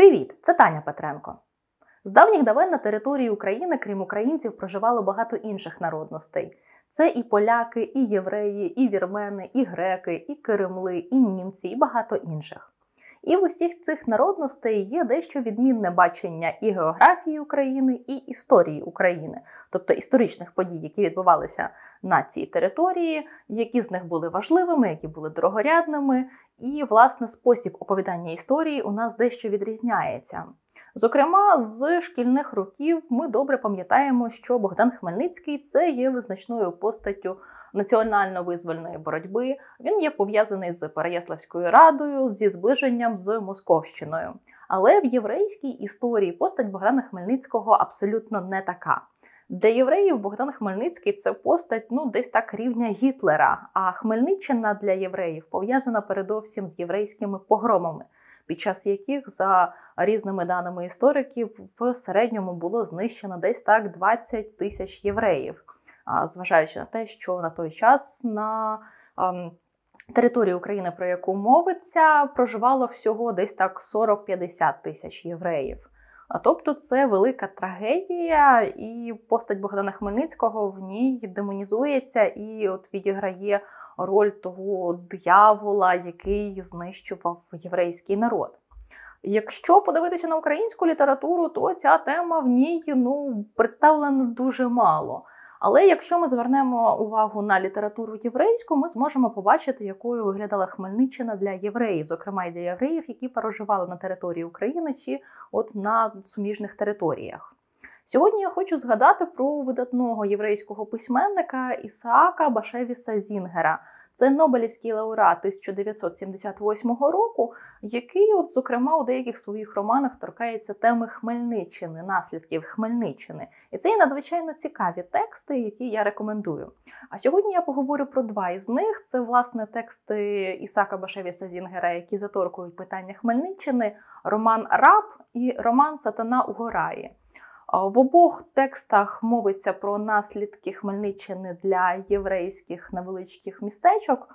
Привіт! Це Таня Петренко. З давніх давен на території України, крім українців, проживало багато інших народностей. Це і поляки, і євреї, і вірмени, і греки, і киримли, і німці, і багато інших. І в усіх цих народностей є дещо відмінне бачення і географії України, і історії України, тобто історичних подій, які відбувалися на цій території, які з них були важливими, які були другорядними. І, власне, спосіб оповідання історії у нас дещо відрізняється. Зокрема, з шкільних років ми добре пам'ятаємо, що Богдан Хмельницький – це є визначною постаттю національно-визвольної боротьби. Він є пов'язаний з Переяславською радою, зі зближенням з Московщиною. Але в єврейській історії постать Богдана Хмельницького абсолютно не така. Для євреїв Богдан Хмельницький – це постать, десь так рівня Гітлера, а Хмельниччина для євреїв пов'язана передовсім з єврейськими погромами, під час яких, за різними даними істориків, в середньому було знищено десь так 20 тисяч євреїв. Зважаючи на те, що на той час на території України, про яку мовиться, проживало всього десь так 40-50 тисяч євреїв. Тобто це велика трагедія, і постать Богдана Хмельницького в ній демонізується і відіграє роль того диявола, який знищував єврейський народ. Якщо подивитися на українську літературу, то ця тема в ній представлена дуже мало. Але якщо ми звернемо увагу на літературу єврейську, ми зможемо побачити, якою виглядала Хмельниччина для євреїв, зокрема й для євреїв, які проживали на території України чи на суміжних територіях. Сьогодні я хочу згадати про видатного єврейського письменника Ісаака Башевіса Зінгера. Це Нобелівський лауреат 1978 року, який, зокрема, у деяких своїх романах торкається теми Хмельниччини, наслідків Хмельниччини. І це є надзвичайно цікаві тексти, які я рекомендую. А сьогодні я поговорю про два із них. Це, власне, тексти Ісаака Башевіса Зінгера, які заторкують питання Хмельниччини, роман «Раб» і роман «Сатана у Гораї». В обох текстах мовиться про наслідки Хмельниччини для єврейських невеличких містечок.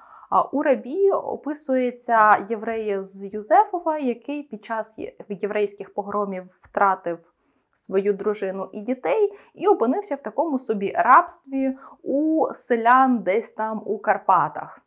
У «Рабі» описується єврей з Юзефова, який під час єврейських погромів втратив свою дружину і дітей і опинився в такому собі рабстві у селян десь там у Карпатах.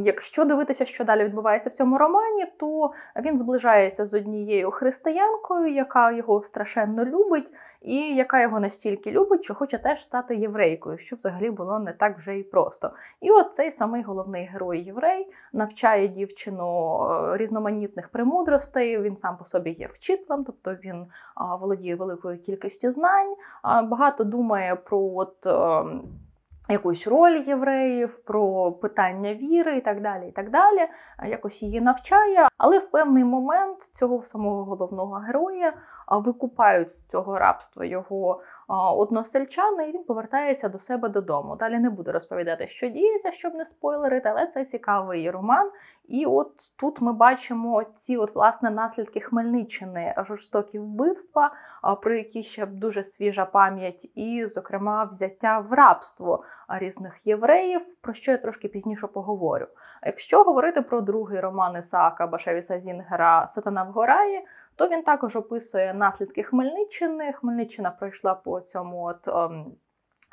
Якщо дивитися, що далі відбувається в цьому романі, то він зближається з однією християнкою, яка його страшенно любить, і яка його настільки любить, що хоче теж стати єврейкою, що взагалі було не так вже і просто. І оцей самий головний герой-єврей навчає дівчину різноманітних премудростей, він сам по собі є вчителем, тобто він володіє великою кількістю знань, багато думає про якусь роль євреїв, про питання віри і так далі, якось її навчає. Але в певний момент цього самого головного героя викупають з цього рабства його односельчани, і він повертається до себе додому. Далі не буду розповідати, що діється, щоб не спойлерити, але це цікавий роман. І тут ми бачимо ці власне наслідки Хмельниччини, жорстокі вбивства, про які ще дуже свіжа пам'ять, і, зокрема, взяття в рабство різних євреїв, про що я трошки пізніше поговорю. А якщо говорити про другий роман Ісаака Башевіса Зінгера «Сатана в Гораї», то він також описує наслідки Хмельниччини. Хмельниччина пройшла по цьому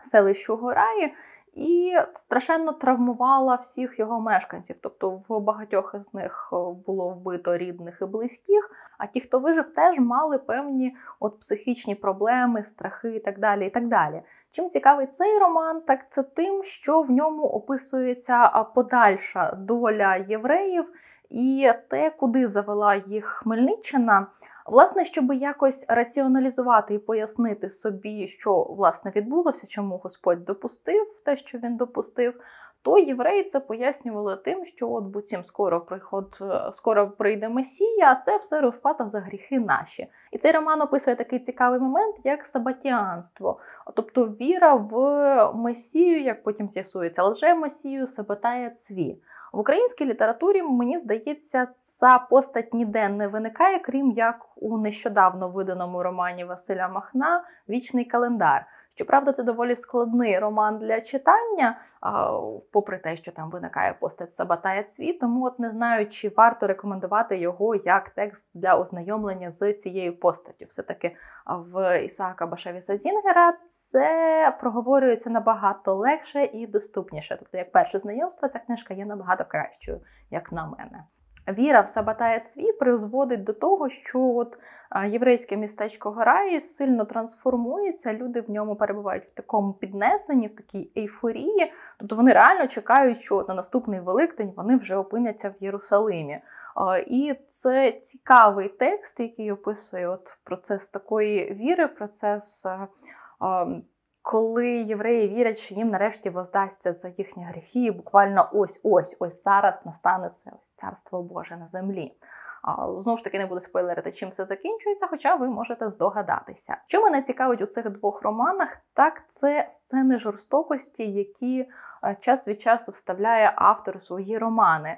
селищу Гораї і страшенно травмувала всіх його мешканців. Тобто в багатьох із них було вбито рідних і близьких, а ті, хто вижив, теж мали певні психічні проблеми, страхи і так далі, і так далі. Чим цікавий цей роман, так це тим, що в ньому описується подальша доля євреїв і те, куди завела їх Хмельниччина. Власне, щоб якось раціоналізувати і пояснити собі, що, власне, відбулося, чому Господь допустив те, що він допустив, то євреї це пояснювали тим, що буцім скоро прийде Месія, а це все розплата за гріхи наші. І цей роман описує такий цікавий момент, як сабатіанство. Тобто віра в Месію, як потім з'ясується, лже-Месію, сабатає цві. В українській літературі, мені здається, ця постать ніде не виникає, крім як у нещодавно виданому романі Василя Махна «Вічний календар». Щоправда, це доволі складний роман для читання, попри те, що там виникає постать Сабатая Цві, тому от не знаю, чи варто рекомендувати його як текст для ознайомлення з цією постаттю. Все-таки в Ісаака Башевіса Зінгера це проговорюється набагато легше і доступніше. Тобто, як перше знайомство, ця книжка є набагато кращою, як на мене. Віра в Сабатая Цві призводить до того, що от єврейське містечко Гараї сильно трансформується, люди в ньому перебувають в такому піднесенні, в такій ейфорії. Тобто вони реально чекають, що на наступний Великдень вони вже опиняться в Єрусалимі. І це цікавий текст, який описує от процес такої віри, процес, коли євреї вірять, що їм нарешті воздасться за їхні гріхи, і буквально ось зараз настане це ось Царство Боже на землі. Знову ж таки, не буду спойлерити, чим все закінчується, хоча ви можете здогадатися. Що мене цікавить у цих двох романах, так це сцени жорстокості, які час від часу вставляє автор у свої романи.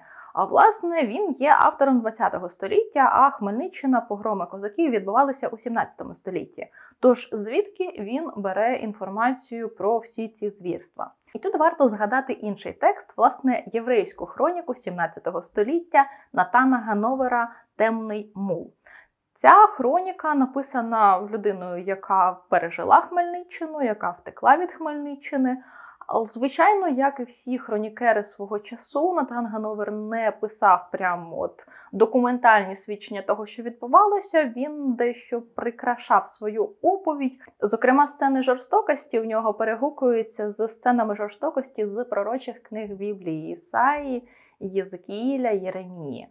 Власне, він є автором ХХ століття, а Хмельниччина, погроми козаків відбувалися у 17 столітті. Тож, звідки він бере інформацію про всі ці звірства? І тут варто згадати інший текст, власне, єврейську хроніку 17 століття Натана Гановера «Темний мул». Ця хроніка написана людиною, яка пережила Хмельниччину, яка втекла від Хмельниччини. Звичайно, як і всі хронікери свого часу, Натан Гановер не писав прямо от документальні свідчення того, що відбувалося, він дещо прикрашав свою оповідь. Зокрема, сцени жорстокості в нього перегукуються з сценами жорстокості з пророчих книг Біблії Ісаї, Єзекіїля, Єремії.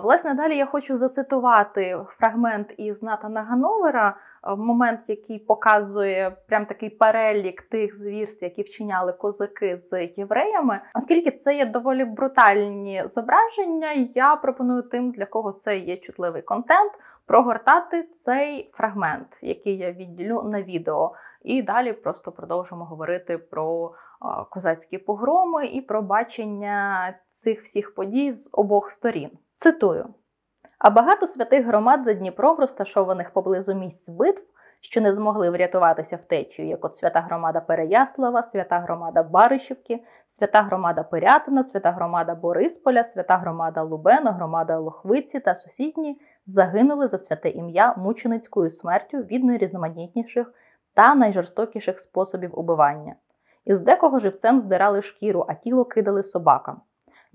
Власне, далі я хочу зацитувати фрагмент із Натана Гановера, момент, який показує прям такий перелік тих звірств, які вчиняли козаки з євреями. Оскільки це є доволі брутальні зображення, я пропоную тим, для кого це є чутливий контент, прогортати цей фрагмент, який я відділю на відео. І далі просто продовжимо говорити про козацькі погроми і про бачення цих всіх подій з обох сторін. Цитую. «А багато святих громад за Дніпром, розташованих поблизу місць битв, що не змогли врятуватися втечею, як от свята громада Переяслава, свята громада Баришівки, свята громада Пирятина, свята громада Борисполя, свята громада Лубена, громада Лохвиці та сусідні, загинули за святе ім'я мученицькою смертю від найрізноманітніших та найжорстокіших способів убивання. Із декого живцем здирали шкіру, а тіло кидали собакам.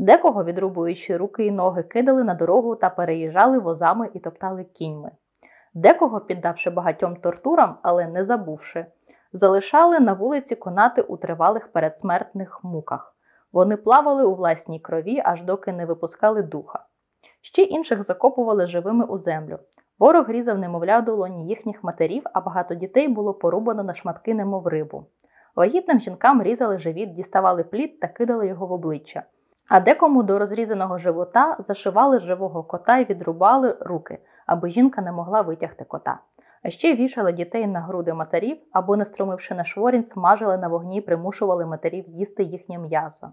Декого, відрубуючи руки і ноги, кидали на дорогу та переїжджали возами і топтали кіньми. Декого, піддавши багатьом тортурам, але не забувши, залишали на вулиці конати у тривалих передсмертних муках. Вони плавали у власній крові, аж доки не випускали духа. Ще інших закопували живими у землю. Ворог різав немовля в долоні їхніх матерів, а багато дітей було порубано на шматки, немов рибу. Вагітним жінкам різали живіт, діставали плід та кидали його в обличчя. А декому до розрізаного живота зашивали живого кота і відрубали руки, аби жінка не могла витягти кота. А ще вішали дітей на груди матерів, або, не стромивши на шворінь, смажили на вогні і примушували матерів їсти їхнє м'ясо.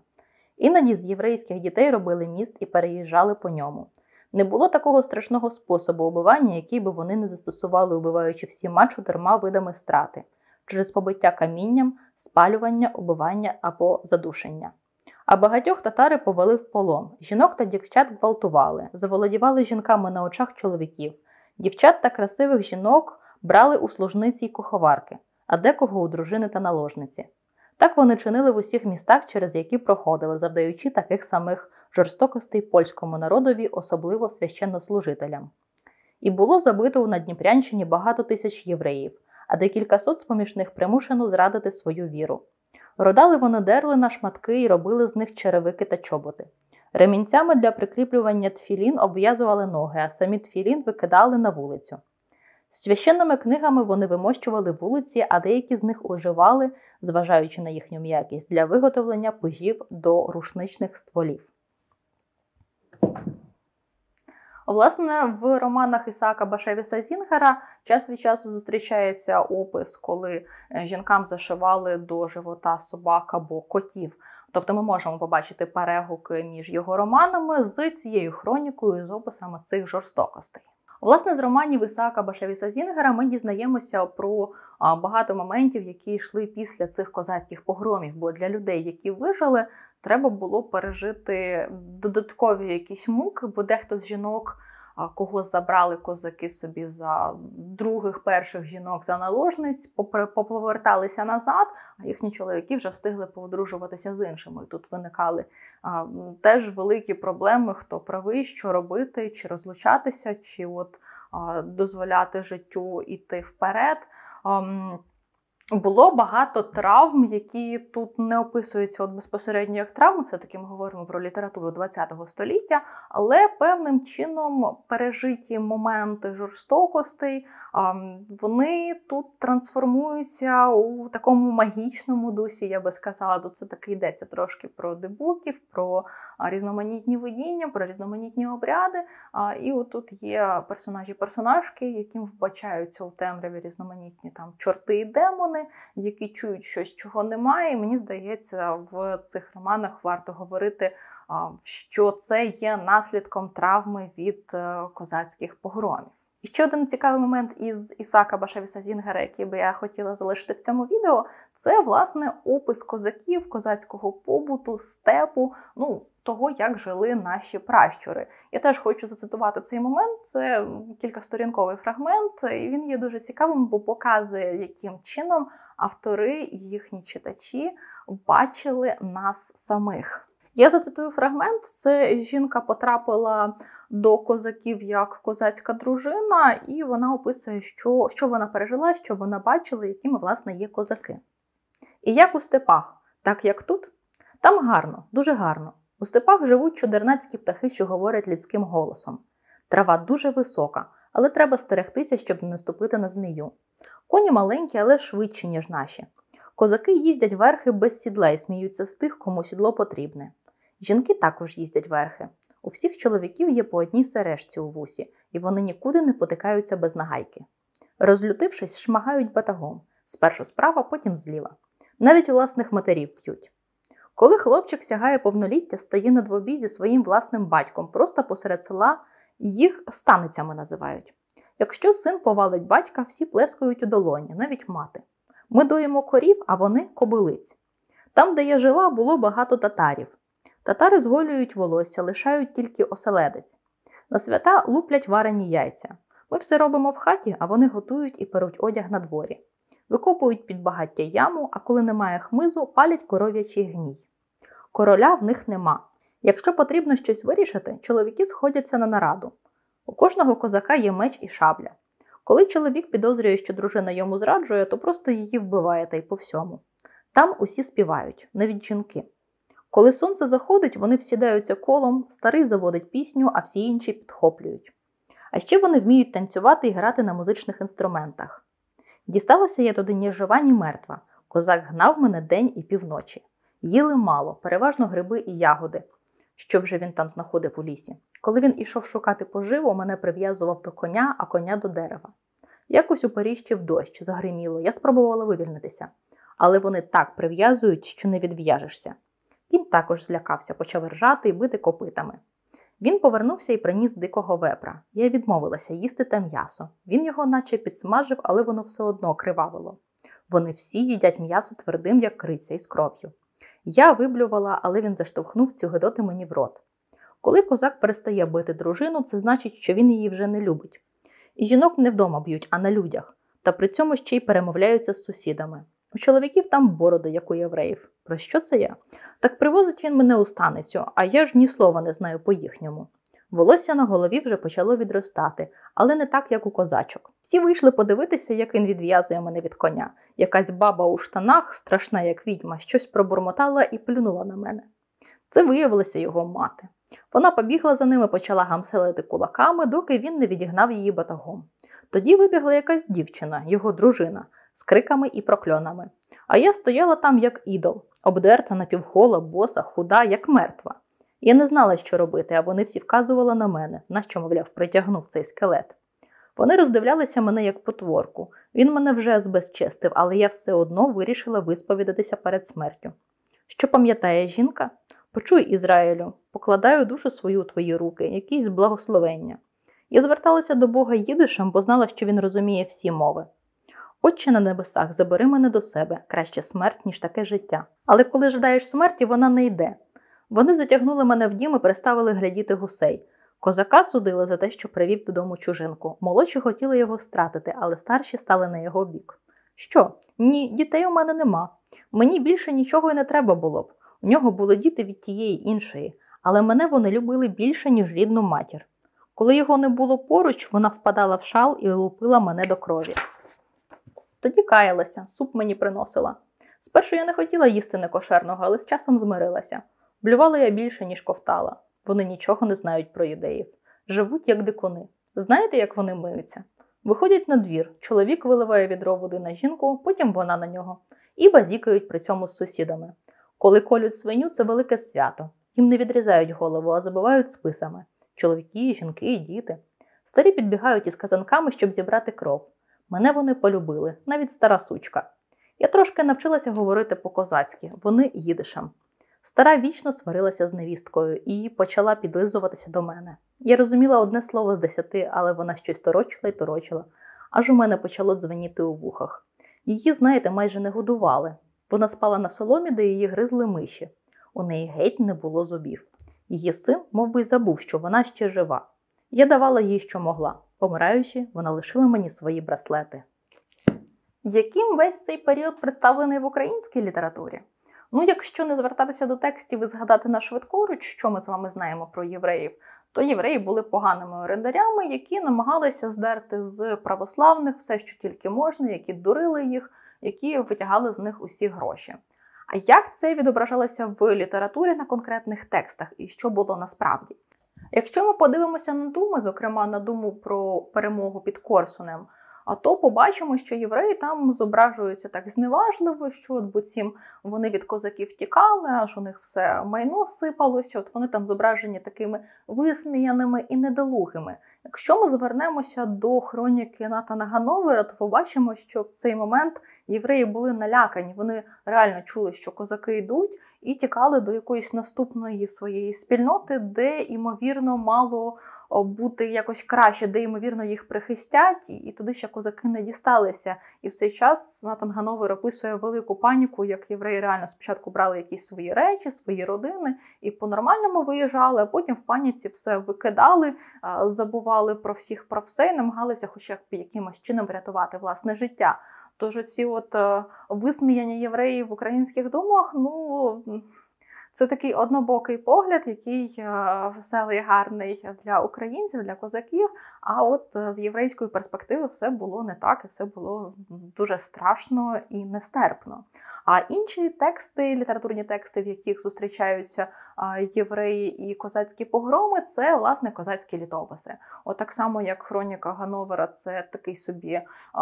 Іноді з єврейських дітей робили міст і переїжджали по ньому. Не було такого страшного способу убивання, який би вони не застосували, убиваючи всіма 4 видами страти – через побиття камінням, спалювання, убивання або задушення. А багатьох татари повели в полон. Жінок та дівчат гвалтували, заволодівали жінками на очах чоловіків. Дівчат та красивих жінок брали у служниці й куховарки, а декого у дружини та наложниці. Так вони чинили в усіх містах, через які проходили, завдаючи таких самих жорстокостей польському народові, особливо священнослужителям. І було забито у Надніпрянщині багато тисяч євреїв, а декількасот з-поміж них примушено зрадити свою віру. Родали вони дерли на шматки і робили з них черевики та чоботи. Ремінцями для прикріплювання тфілін обв'язували ноги, а самі тфілін викидали на вулицю. Священними книгами вони вимощували вулиці, а деякі з них уживали, зважаючи на їхню м'якість, для виготовлення пижів до рушничних стволів. Власне, в романах Ісаака Башевіса Зінгера час від часу зустрічається опис, коли жінкам зашивали до живота собак або котів. Тобто ми можемо побачити перегуки між його романами з цією хронікою, з описами цих жорстокостей. Власне, з романів Ісаака Башевіса Зінгера ми дізнаємося про багато моментів, які йшли після цих козацьких погромів, бо для людей, які вижили, треба було пережити додаткові якісь муки, бо дехто з жінок, кого забрали козаки собі за других, перших жінок, за наложниць, поверталися назад, а їхні чоловіки вже встигли поодружуватися з іншими. І тут виникали теж великі проблеми, хто правий, що робити, чи розлучатися, чи дозволяти життю йти вперед. Було багато травм, які тут не описуються безпосередньо як травми, все-таки ми говоримо про літературу ХХ століття, але певним чином пережиті моменти жорстокостей, вони тут трансформуються у такому магічному дусі, я би сказала. Тут це таки йдеться трошки про дебуків, про різноманітні видіння, про різноманітні обряди. І отут є персонажі-персонажки, яким вбачаються у темряві різноманітні там чорти і демони, які чують щось, чого немає. І мені здається, в цих романах варто говорити, що це є наслідком травми від козацьких погромів. І ще один цікавий момент із Ісаака Башевіса Зінгера, який би я хотіла залишити в цьому відео, це, власне, опис козаків, козацького побуту, степу, того, як жили наші пращури. Я теж хочу зацитувати цей момент, це кількасторінковий фрагмент, і він є дуже цікавим, бо показує, яким чином автори і їхні читачі бачили нас самих. Я зацитую фрагмент. Це жінка потрапила до козаків як козацька дружина, і вона описує, що вона пережила, що вона бачила, якими, власне, є козаки. І як у степах, так як тут, там гарно, дуже гарно. У степах живуть чудернацькі птахи, що говорять людським голосом. Трава дуже висока, але треба стерегтися, щоб не наступити на змію. Коні маленькі, але швидші, ніж наші. Козаки їздять верхи без сідла і сміються з тих, кому сідло потрібне. Жінки також їздять верхи. У всіх чоловіків є по одній сережці у вусі, і вони нікуди не потикаються без нагайки. Розлютившись, шмагають батагом. Спершу справа, потім зліва. Навіть у власних матерів п'ють. Коли хлопчик сягає повноліття, стає на двобій зі своїм власним батьком, просто посеред села, їх станицями називають. Якщо син повалить батька, всі плескають у долоні, навіть мати. Ми доїмо корів, а вони – кобилиць. Там, де я жила, було багато татарів. Татари зголюють волосся, лишають тільки оселедець. На свята луплять варені яйця. Ми все робимо в хаті, а вони готують і перуть одяг на дворі. Викопують під багаття яму, а коли немає хмизу, палять коров'ячий гній. Короля в них нема. Якщо потрібно щось вирішити, чоловіки сходяться на нараду. У кожного козака є меч і шабля. Коли чоловік підозрює, що дружина йому зраджує, то просто її вбиває, та й по всьому. Там усі співають, навіть жінки. Коли сонце заходить, вони всідаються колом, старий заводить пісню, а всі інші підхоплюють. А ще вони вміють танцювати і грати на музичних інструментах. Дісталася я туди ні жива, ні мертва. Козак гнав мене день і півночі. Їли мало, переважно гриби і ягоди, що вже він там знаходив у лісі. Коли він ішов шукати поживу, мене прив'язував до коня, а коня до дерева. Якось у Паріжчі в дощ загриміло, я спробувала вивільнитися. Але вони так прив'язують, що не відв'яжешся. Кінь також злякався, почав ржати і бити копитами. Він повернувся і приніс дикого вепра. Я відмовилася їсти те м'ясо. Він його наче підсмажив, але воно все одно кривавило. Вони всі їдять м'ясо твердим, як криця, із кров'ю. Я виблювала, але він заштовхнув цю гидоти мені в рот. Коли козак перестає бити дружину, це значить, що він її вже не любить. І жінок не вдома б'ють, а на людях. Та при цьому ще й перемовляються з сусідами. У чоловіків там бороди, як у євреїв. Про що це я? Так привозить він мене у станицю, а я ж ні слова не знаю по-їхньому. Волосся на голові вже почало відростати, але не так, як у козачок. Всі вийшли подивитися, як він відв'язує мене від коня. Якась баба у штанах, страшна як відьма, щось пробурмотала і плюнула на мене. Це виявилася його мати. Вона побігла за ними, почала гамселити кулаками, доки він не відігнав її батагом. Тоді вибігла якась дівчина, його дружина, з криками і прокльонами. А я стояла там як ідол, обдерта, напівгола, боса, худа, як мертва. Я не знала, що робити, а вони всі вказували на мене, нащо, мовляв, притягнув цей скелет. Вони роздивлялися мене як потворку. Він мене вже збезчестив, але я все одно вирішила висповідатися перед смертю. Що пам'ятає жінка? Почуй, Ізраїлю, покладаю душу свою у твої руки, якісь благословення. Я зверталася до Бога їдишем, бо знала, що він розуміє всі мови. Отче на небесах, забери мене до себе, краще смерть, ніж таке життя. Але коли жадаєш смерті, вона не йде. Вони затягнули мене в дім і переставили глядіти гусей. Козака судили за те, що привів додому чужинку. Молодші хотіли його стратити, але старші стали на його бік. Що? Ні, дітей у мене нема. Мені більше нічого й не треба було б. У нього були діти від тієї іншої, але мене вони любили більше, ніж рідну матір. Коли його не було поруч, вона впадала в шал і лупила мене до крові. Тоді каялася, суп мені приносила. Спершу я не хотіла їсти некошерного, але з часом змирилася. Блювала я більше, ніж ковтала. Вони нічого не знають про юдеїв. Живуть, як дикуни. Знаєте, як вони миються? Виходять на двір, чоловік виливає відро води на жінку, потім вона на нього. І базікають при цьому з сусідами. Коли колють свиню, це велике свято. Їм не відрізають голову, а забивають списами. Чоловіки, жінки і діти. Старі підбігають із казанками, щоб зібрати кров. Мене вони полюбили, навіть стара сучка. Я трошки навчилася говорити по-козацьки, вони їдишем. Стара вічно сварилася з невісткою і почала підлизуватися до мене. Я розуміла одне слово з 10, але вона щось торочила й торочила. Аж у мене почало дзвеніти у вухах. Її, знаєте, майже не годували. Вона спала на соломі, де її гризли миші. У неї геть не було зубів. Її син мов би й забув, що вона ще жива. Я давала їй, що могла. Помираючи, вона лишила мені свої браслети. Яким весь цей період представлений в українській літературі? Ну, якщо не звертатися до текстів і згадати на швидкоруч, що ми з вами знаємо про євреїв, то євреї були поганими орендарями, які намагалися здерти з православних все, що тільки можна, які дурили їх, які витягали з них усі гроші. А як це відображалося в літературі на конкретних текстах і що було насправді? Якщо ми подивимося на думи, зокрема на думу про перемогу під Корсунем, то побачимо, що євреї там зображуються так зневажливо, що от буцім вони від козаків тікали, аж у них все майно сипалося, от вони там зображені такими висміяними і недолугими. Якщо ми звернемося до хроніки Натана Гановера, то побачимо, що в цей момент євреї були налякані, вони реально чули, що козаки йдуть, і тікали до якоїсь наступної своєї спільноти, де, ймовірно, мало бути якось краще, де, ймовірно, їх прихистять, і туди ще козаки не дісталися. І в цей час Натан Гановер описує велику паніку, як євреї реально спочатку брали якісь свої речі, свої родини, і по-нормальному виїжджали, а потім в паніці все викидали, забували про всіх, про все, і намагалися хоча б якимось чином врятувати власне життя. Тож оці от висміяння євреїв в українських думах, ну, це такий однобокий погляд, який веселий, гарний для українців, для козаків, а от з єврейської перспективи все було не так, і все було дуже страшно і нестерпно. А інші тексти, літературні тексти, в яких зустрічаються євреї і козацькі погроми, це, власне, козацькі літописи. От так само, як хроніка Гановера, це такий собі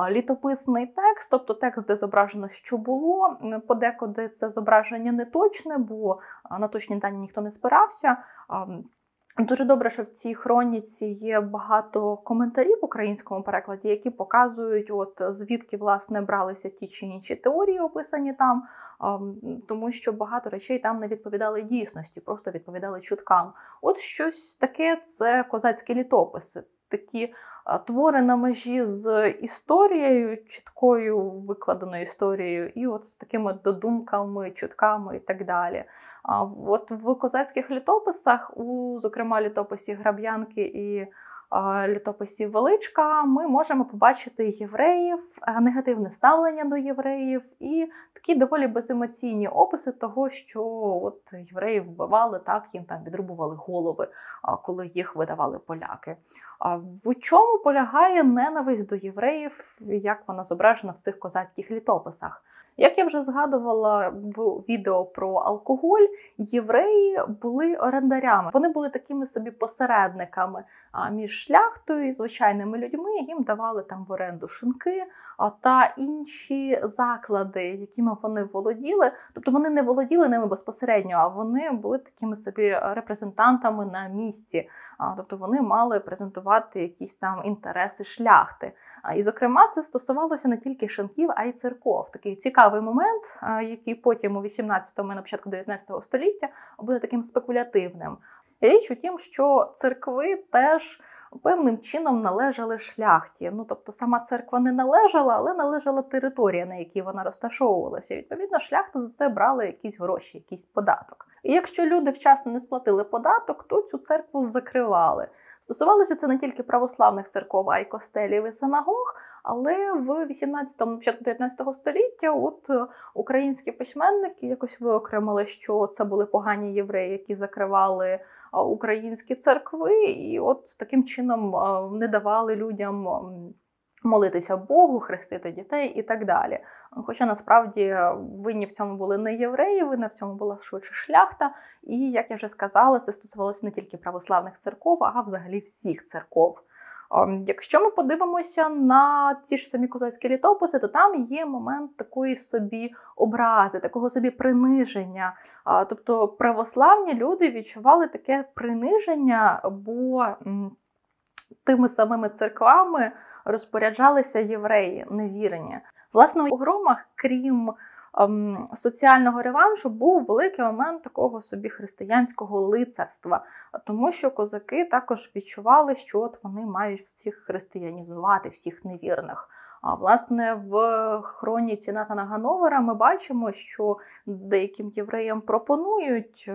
літописний текст, тобто текст, де зображено, що було. Подекуди це зображення не точне, бо на точні дані ніхто не спирався. Дуже добре, що в цій хроніці є багато коментарів в українському перекладі, які показують, от звідки, власне, бралися ті чи інші теорії, описані там, тому що багато речей там не відповідали дійсності, просто відповідали чуткам. От щось таке – це козацькі літописи, такі твори на межі з історією, чіткою викладеною історією, і от з такими додумками, чутками і так далі. От в козацьких літописах, зокрема літописі Граб'янки і літописі Величка, ми можемо побачити євреїв, негативне ставлення до євреїв і такі доволі беземоційні описи того, що от євреїв вбивали, так, їм там відрубували голови, коли їх видавали поляки. В чому полягає ненависть до євреїв, як вона зображена в цих козацьких літописах? Як я вже згадувала в відео про алкоголь, євреї були орендарями. Вони були такими собі посередниками між шляхтою і звичайними людьми. Їм давали там в оренду шинки та інші заклади, якими вони володіли. Тобто вони не володіли ними безпосередньо, а вони були такими собі репрезентантами на місці. Тобто вони мали презентувати якісь там інтереси шляхти. І, зокрема, це стосувалося не тільки шинків, а й церков. Такий цікавий момент, який потім у 18-му і на початку 19 століття буде таким спекулятивним. Річ у тім, що церкви теж певним чином належали шляхті. Ну, тобто сама церква не належала, але належала територія, на якій вона розташовувалася. Відповідно, шляхта за це брала якісь гроші, якийсь податок. І якщо люди вчасно не сплатили податок, то цю церкву закривали. Стосувалося це не тільки православних церков, а й костелів і синагог, але в 18-му, початку 19 століття українські письменники якось виокремили, що це були погані євреї, які закривали українські церкви, і таким чином не давали людям молитися Богу, хрестити дітей і так далі. Хоча насправді винні в цьому були не євреї, винна в цьому була швидше шляхта. І, як я вже сказала, це стосувалося не тільки православних церков, а взагалі всіх церков. Якщо ми подивимося на ці ж самі козацькі літописи, то там є момент такої собі образи, такого собі приниження. Тобто православні люди відчували таке приниження, бо тими самими церквами розпоряджалися євреї, невірні. Власне, у погромах, крім соціального реваншу, був великий момент такого собі християнського лицарства, тому що козаки також відчували, що вони мають всіх християнізувати, всіх невірних. А власне, в хроніці Натана Гановера ми бачимо, що деяким євреям пропонують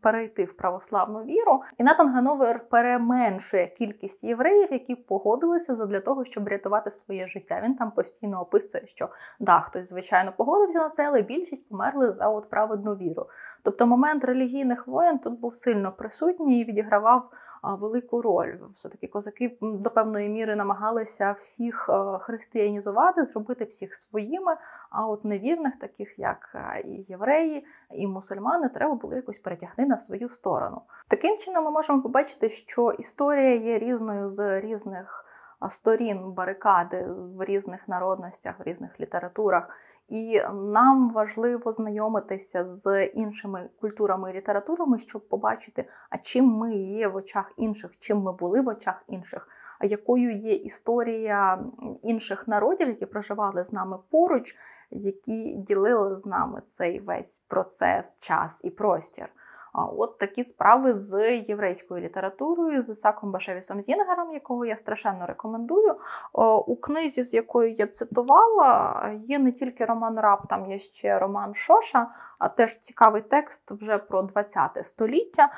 перейти в православну віру. І Натан Гановер переменшує кількість євреїв, які погодилися задля того, щоб рятувати своє життя. Він там постійно описує, що хтось, звичайно, погодився на це, але більшість померли за праведну віру. Тобто момент релігійних воєн тут був сильно присутній і відігравав велику роль. Все-таки козаки до певної міри намагалися всіх християнізувати, зробити всіх своїми, а невірних, таких як і євреї, і мусульмани, треба було якось перетягти на свою сторону. Таким чином ми можемо побачити, що історія є різною з різних сторін барикади, в різних народностях, в різних літературах. І нам важливо знайомитися з іншими культурами і літературами, щоб побачити, чим ми є в очах інших, чим ми були в очах інших, а якою є історія інших народів, які проживали з нами поруч, які ділили з нами цей весь процес, час і простір. Такі справи з єврейською літературою, з Ісаком Башевісом Зінгером, якого я страшенно рекомендую. У книзі, з якої я цитувала, є не тільки роман «Раб», там є ще роман «Шоша», а теж цікавий текст вже про 20 століття.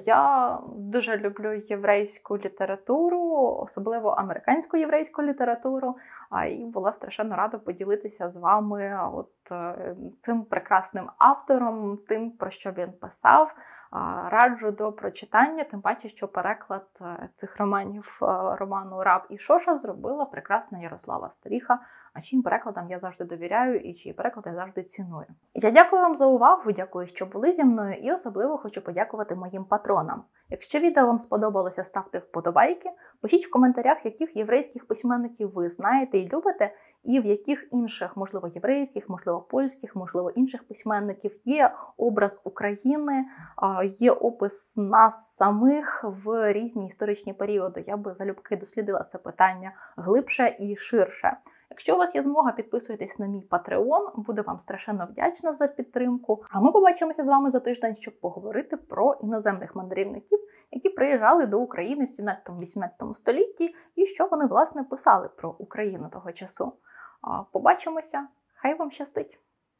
Я дуже люблю єврейську літературу, особливо американську єврейську літературу, і була страшенно рада поділитися з вами цим прекрасним автором, тим, про що він писав. Раджу до прочитання, тим паче, що переклад цих романів, роману «Раб» і «Шоша» зробила прекрасна Ярослава Сторіха, а чиїм перекладам я завжди довіряю і чиї переклад я завжди ціную. Я дякую вам за увагу, дякую, що були зі мною, і особливо хочу подякувати моїм патронам. Якщо відео вам сподобалося, ставте вподобайки, пишіть в коментарях, яких єврейських письменників ви знаєте і любите, і в яких інших, можливо, єврейських, можливо, польських, можливо, інших письменників є образ України, є опис нас самих в різні історичні періоди. Я би залюбки дослідила це питання глибше і ширше. Якщо у вас є змога, підписуйтесь на мій Patreon, буду вам страшенно вдячна за підтримку. А ми побачимося з вами за тиждень, щоб поговорити про іноземних мандрівників, які приїжджали до України в 17-18 столітті і що вони, власне, писали про Україну того часу. Побачимося, хай вам щастить!